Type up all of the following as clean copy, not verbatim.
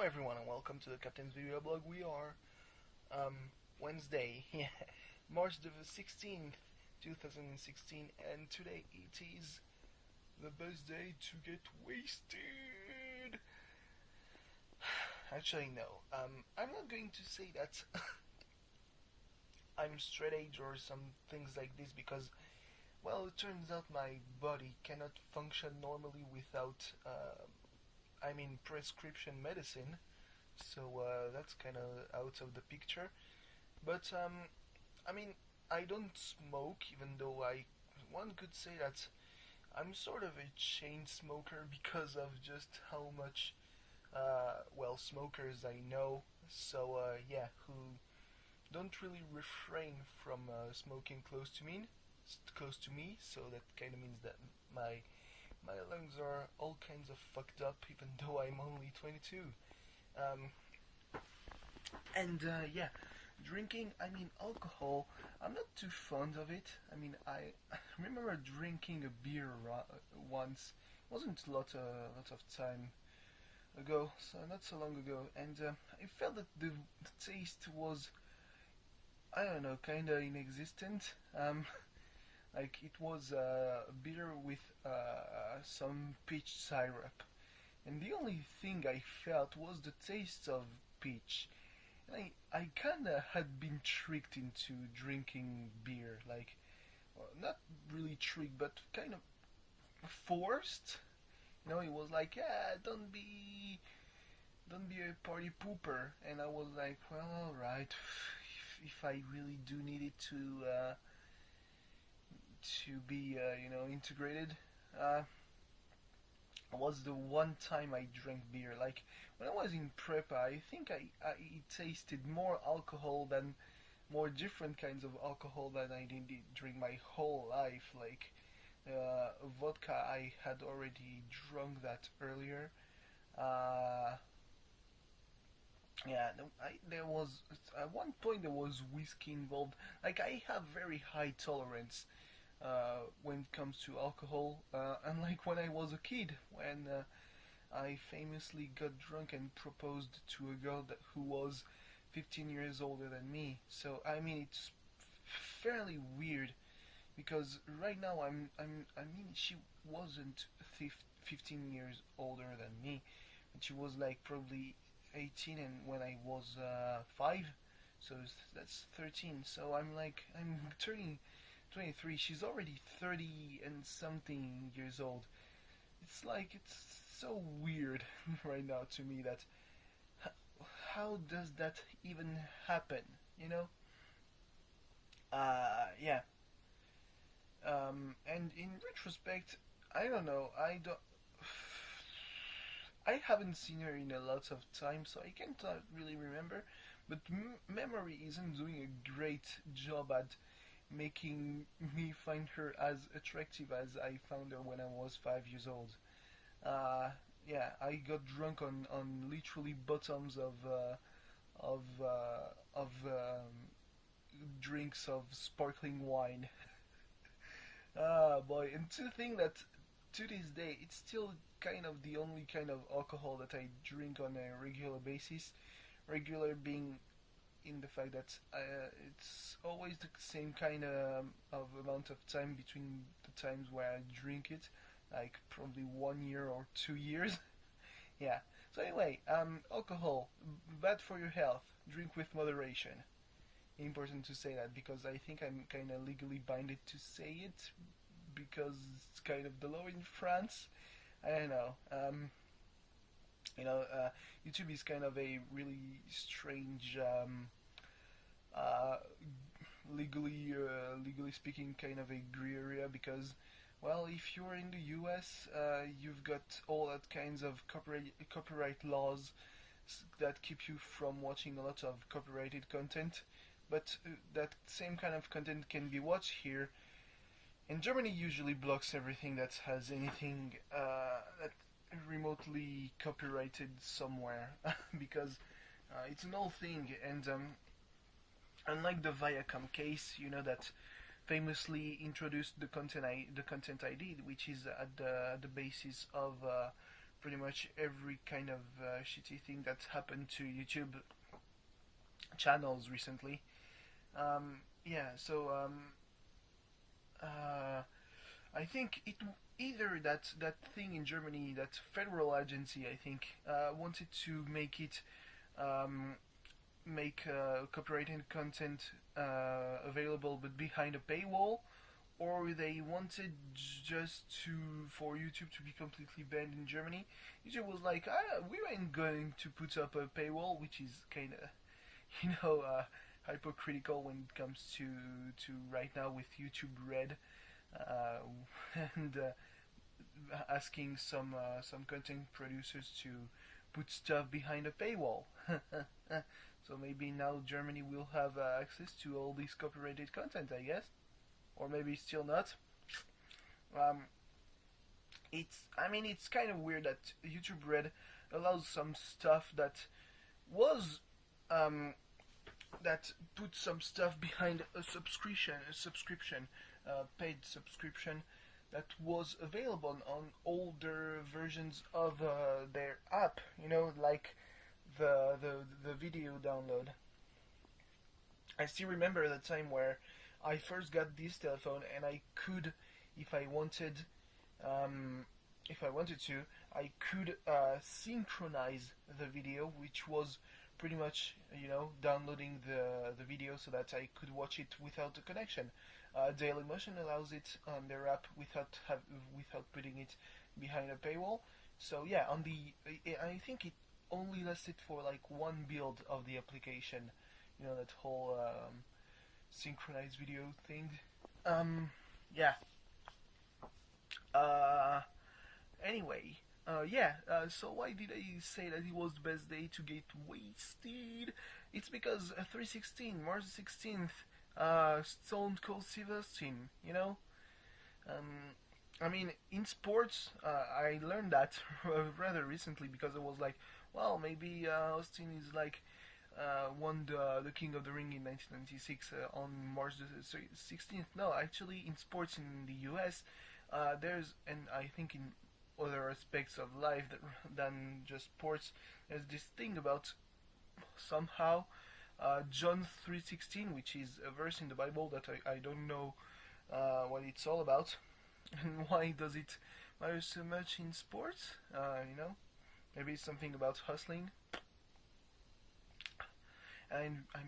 Hello everyone and welcome to the Captain's Video Blog. We are Wednesday, March the 16th, 2016, and today it is the best day to get wasted. Actually no, I'm not going to say that I'm straight edge or some things like this because, well, it turns out my body cannot function normally without prescription medicine, so that's kind of out of the picture. But I don't smoke, even though one could say that I'm sort of a chain smoker because of just how much smokers I know. So who don't really refrain from smoking close to me. So that kind of means that my lungs are all kinds of fucked up, even though I'm only 22. Drinking, alcohol, I'm not too fond of it. I remember drinking a beer once. It wasn't a lot of time ago, so not so long ago, and I felt that the taste was, I don't know, kinda inexistent. Like it was bitter with some peach syrup, and the only thing I felt was the taste of peach. And I kinda had been tricked into drinking beer, like, well, not really tricked, but kind of forced. It was like, yeah, don't be a party pooper, and I was like, well, all right, if I really do need it to be integrated. Was the one time I drank beer. Like when I was in prep, I think I tasted more different kinds of alcohol than I did during my whole life. Like vodka, I had already drunk that earlier. There was at one point there was whiskey involved. Like I have very high tolerance when it comes to alcohol, unlike when I was a kid, when I famously got drunk and proposed to a girl who was 15 years older than me. So it's fairly weird because right now she wasn't 15 years older than me, but she was like probably 18, and when I was 5, so that's 13. So I'm turning 23. She's already 30 and something years old. It's so weird right now to me that how does that even happen? Yeah. And in retrospect, I don't know. I haven't seen her in a lot of time, so I can't really remember. But memory isn't doing a great job at making me find her as attractive as I found her when I was 5 years old. I got drunk on literally bottoms of drinks of sparkling wine. Boy, and to think that to this day it's still kind of the only kind of alcohol that I drink on a regular basis. Regular being in the fact that it's always the same kind of amount of time between the times where I drink it, like probably 1 year or 2 years. Yeah. So anyway, alcohol, bad for your health. Drink with moderation. Important to say that because I think I'm kind of legally binded to say it because it's kind of the law in France. I don't know. YouTube is kind of a really strange, legally speaking, kind of a gray area because, well, if you're in the US, you've got all that kinds of copyright laws that keep you from watching a lot of copyrighted content, but that same kind of content can be watched here. And Germany usually blocks everything that has anything that remotely copyrighted somewhere because it's an old thing, and unlike the Viacom case, that famously introduced the content ID, which is at the basis of pretty much every kind of shitty thing that happened to YouTube channels recently. Yeah, so I think it either that thing in Germany, that federal agency, I think, wanted to make it make copyrighted content available but behind a paywall, or they wanted just to for YouTube to be completely banned in Germany. YouTube was like, we ain't going to put up a paywall, which is kind of, hypocritical when it comes to right now with YouTube Red, and asking some content producers to put stuff behind a paywall. So maybe now Germany will have access to all this copyrighted content, I guess, or maybe still not. It's kind of weird that YouTube Red allows some stuff that was that put some stuff behind a subscription, paid subscription that was available on older versions of their app. Like the video download. I still remember the time where I first got this telephone, and I could, if I wanted to, I could synchronize the video, which was pretty much, downloading the video so that I could watch it without a connection. Dailymotion allows it on their app without putting it behind a paywall. So yeah, I think it only lasted for like one build of the application. That whole synchronized video thing. Yeah. Anyway. So why did I say that it was the best day to get wasted? It's because 316, March 16th, Stone Cold Steve Austin, in sports, I learned that rather recently, because I was like, well, maybe Austin is like won the King of the Ring in 1996 on March the 16th. No, actually, in sports in the US, there's, and I think in other aspects of life than just sports, there's this thing about somehow John 3:16, which is a verse in the Bible that I don't know what it's all about, and why does it matter so much in sports. Maybe it's something about hustling, and I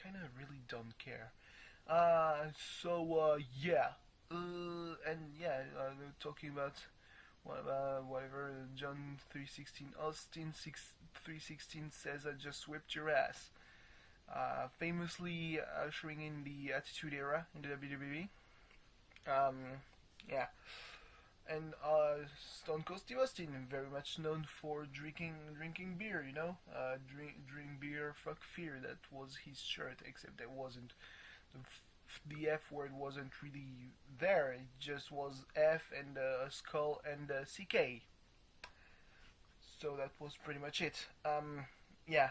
kind of really don't care. Talking about whatever John 3:16, Austin 3:16 says, "I just whipped your ass." Famously ushering in the Attitude Era in the WWE. Yeah. And Stone Cold Steve Austin, very much known for drinking beer, drink beer, fuck fear. That was his shirt, except that wasn't the F word wasn't really there. It just was F and a skull and a CK. So that was pretty much it. Yeah.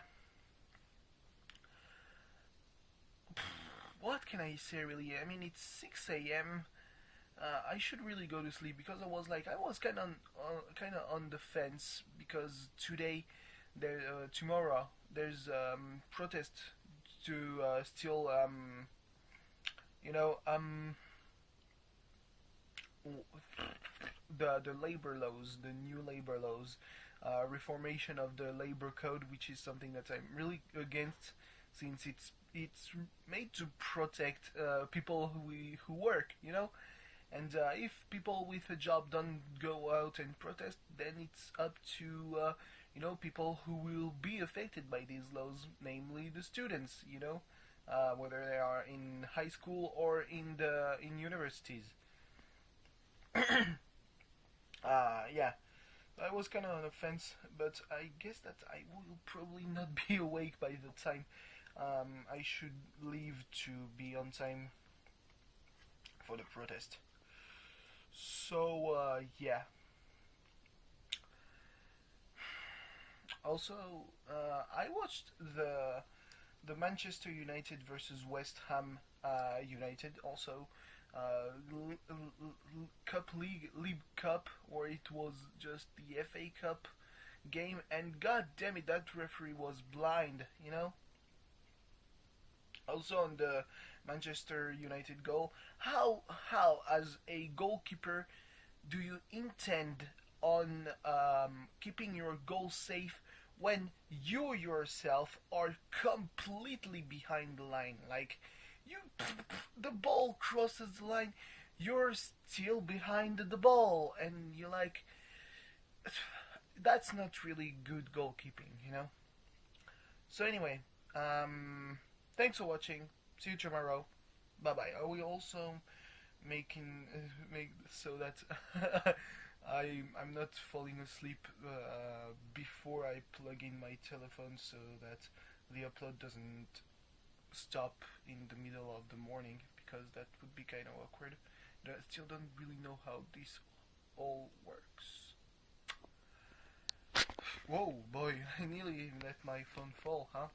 What can I say really? It's 6 a.m. I should really go to sleep, because I was kind of on the fence, because tomorrow there's protest to still the labor laws, the new labor laws, reformation of the labor code, which is something that I'm really against, since it's made to protect people who work, and if people with a job don't go out and protest, then it's up to people who will be affected by these laws, namely the students, whether they are in high school or in universities. Yeah, I was kind of on the fence, but I guess that I will probably not be awake by the time I should leave to be on time for the protest. So yeah. Also, I watched the Manchester United versus West Ham United. Also, League Cup, or it was just the FA Cup game, and god damn it, that referee was blind, you know. Also on the Manchester United goal, how as a goalkeeper do you intend on keeping your goal safe when you yourself are completely behind the line? Like, you, the ball crosses the line, you're still behind the ball, and you're like, that's not really good goalkeeping, you know. So anyway, thanks for watching. See you tomorrow. Bye bye. Are we also making make so that I'm not falling asleep before I plug in my telephone, so that the upload doesn't stop in the middle of the morning, because that would be kind of awkward. I still don't really know how this all works. Whoa, boy! I nearly let my phone fall, huh?